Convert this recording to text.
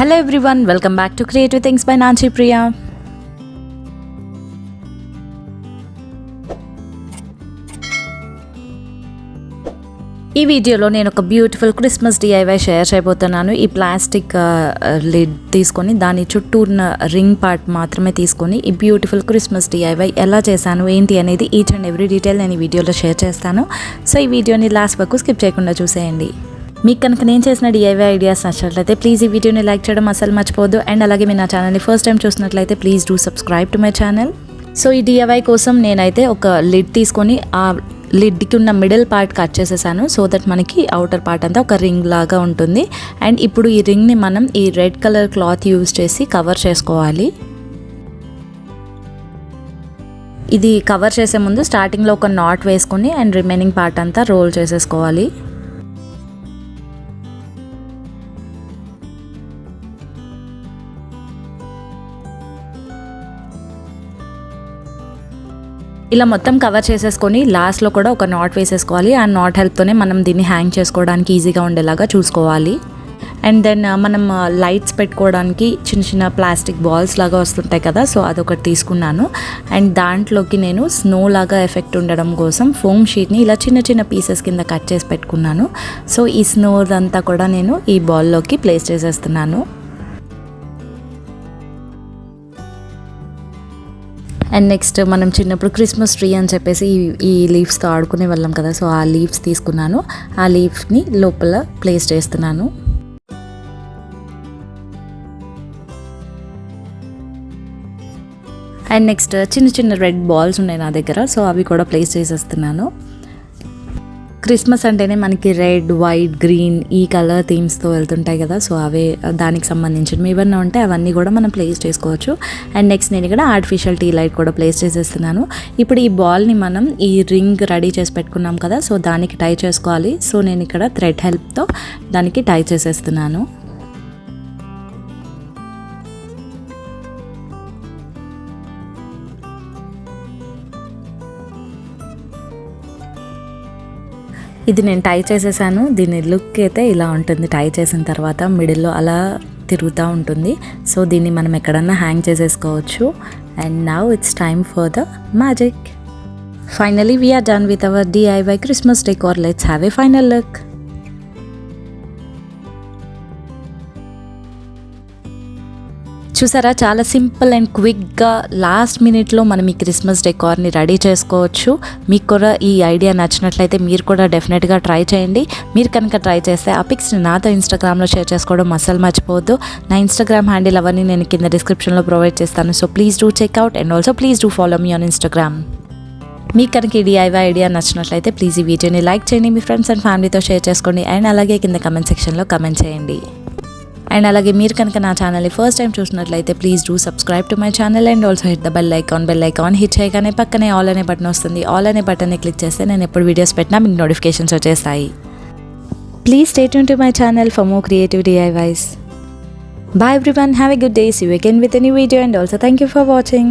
Hello everyone, welcome back to Creative Things by Nancy Priya. ఈ వీడియోలో నేను ఒక బ్యూటిఫుల్ క్రిస్మస్ డిఐవై షేర్ చేయబోతున్నాను. ఈ ప్లాస్టిక్ లిడ్ తీసుకొని దాని చుట్టూ ఉన్న రింగ్ పార్ట్ మాత్రమే తీసుకొని ఈ బ్యూటిఫుల్ క్రిస్మస్ డిఐవై ఎలా చేశాను ఏంటి అనేది ఈచ్ అండ్ ఎవ్రీ డీటెయిల్ నేను ఈ వీడియోలో షేర్ చేస్తాను. సో ఈ వీడియోని లాస్ట్ వరకు స్కిప్ చేయకుండా చూసేయండి. మీకు కనుక నేను చేసిన డిఐవై ఐడియాస్ నచ్చినట్లయితే ప్లీజ్ ఈ వీడియోని లైక్ చేయడం అసలు మర్చిపోవద్దు. అండ్ అలాగే మీరు నా ఛానల్ని ఫస్ట్ టైం చూసినట్లయితే please do subscribe to my channel. So ఈ డిఐవై కోసం నేనైతే ఒక లిడ్ తీసుకొని ఆ లిడ్కి ఉన్న మిడిల్ పార్ట్ కట్ చేసేసాను. సో దట్ మనకి అవుటర్ పార్ట్ అంతా ఒక రింగ్ లాగా ఉంటుంది. అండ్ ఇప్పుడు ఈ రింగ్ని మనం ఈ రెడ్ కలర్ క్లాత్ యూజ్ చేసి కవర్ చేసుకోవాలి. ఇది కవర్ చేసే ముందు స్టార్టింగ్లో ఒక నాట్ వేసుకొని అండ్ రిమైనింగ్ పార్ట్ అంతా రోల్ చేసేసుకోవాలి. ఇలా మొత్తం కవర్ చేసేసుకొని లాస్ట్లో కూడా ఒక నాట్ వేసేసుకోవాలి. ఆ నాట్ హెల్ప్తోనే మనం దీన్ని హ్యాంగ్ చేసుకోవడానికి ఈజీగా ఉండేలాగా చూసుకోవాలి. అండ్ దెన్ మనం లైట్స్ పెట్టుకోవడానికి చిన్న చిన్న ప్లాస్టిక్ బాల్స్ లాగా వస్తుంటాయి కదా, సో అదొకటి తీసుకున్నాను. అండ్ దాంట్లోకి నేను స్నో లాగా ఎఫెక్ట్ ఉండడం కోసం ఫోమ్ షీట్ని ఇలా చిన్న చిన్న పీసెస్ కింద కట్ చేసి పెట్టుకున్నాను. సో ఈ స్నో అంతా కూడా నేను ఈ బాల్లోకి ప్లేస్ చేసేస్తున్నాను. అండ్ నెక్స్ట్ మనం చిన్నప్పుడు క్రిస్మస్ ట్రీ అని చెప్పేసి ఈ లీవ్స్తో ఆడుకునే వాళ్ళం కదా, సో ఆ లీవ్స్ తీసుకున్నాను. ఆ లీవ్స్ని లోపల ప్లేస్ చేస్తున్నాను. అండ్ నెక్స్ట్ చిన్న చిన్న రెడ్ బాల్స్ ఉన్నాయి నా దగ్గర, సో అవి కూడా ప్లేస్ చేసేస్తున్నాను. క్రిస్మస్ అంటేనే మనకి రెడ్, వైట్, గ్రీన్ ఈ కలర్ థీమ్స్తో వెళ్తుంటాయి కదా, సో అవే దానికి సంబంధించినవి ఏమన్నా ఉంటే అవన్నీ కూడా మనం ప్లేస్ చేసుకోవచ్చు. అండ్ నెక్స్ట్ నేను ఇక్కడ ఆర్టిఫిషియల్ టీ లైట్ కూడా ప్లేస్ చేసేస్తున్నాను. ఇప్పుడు ఈ బాల్ని మనం ఈ రింగ్ రెడీ చేసి పెట్టుకున్నాం కదా, సో దానికి టై చేసుకోవాలి. సో నేను ఇక్కడ థ్రెడ్ హెల్ప్తో దానికి టై చేసేస్తున్నాను. ఇది నేను టై చేసేసాను. దీని లుక్ అయితే ఇలా ఉంటుంది. టై చేసిన తర్వాత మిడిల్లో అలా తిరుగుతూ ఉంటుంది. సో దీన్ని మనం ఎక్కడన్నా హ్యాంగ్ చేసేసుకోవచ్చు. And now it's time for the magic. Finally we're done with our DIY Christmas decor. Let's have a final look. చూసారా, చాలా సింపుల్ అండ్ క్విక్గా లాస్ట్ మినిట్లో మనం ఈ క్రిస్మస్ డెకార్ని రెడీ చేసుకోవచ్చు. మీకు కూడా ఈ ఐడియా నచ్చినట్లయితే మీరు కూడా డెఫినెట్గా ట్రై చేయండి. మీరు కనుక ట్రై చేస్తే ఆ పిక్స్ని నాతో ఇన్స్టాగ్రామ్లో షేర్ చేసుకోవడం అస్సలు మర్చిపోవద్దు. నా ఇన్స్టాగ్రామ్ హ్యాండిల్ అవన్నీ నేను కింద డిస్క్రిప్షన్లో ప్రొవైడ్ చేస్తాను. So please do checkout and also please do follow me on Instagram. మీకు కనుక ఈ డిఐవై ఐడియా నచ్చినట్లయితే ప్లీజ్ ఈ వీడియోని లైక్ చేయండి, మీ ఫ్రెండ్స్ అండ్ ఫ్యామిలీతో షేర్ చేసుకోండి. అండ్ అలాగే కింద కమెంట్ సెక్షన్లో కమెంట్ చేయండి. అండ్ అలాగే మీరు కనుక నా ఛానల్ని ఫస్ట్ టైం చూసినట్లయితే please do subscribe to my channel and also hit the bell icon hit చేయగానే పక్కనే ఆల్ అనే బటన్ వస్తుంది. ఆల్ అనే బటన్ని క్లిక్ చేస్తే నేను ఎప్పుడు వీడియోస్ పెట్టినా మీకు నోటిఫికేషన్స్ వచ్చేస్తాయి. Please stay tune to my channel for more creative DIYs. Bye everyone, have a good day. See you again with a new video and also thank you for watching.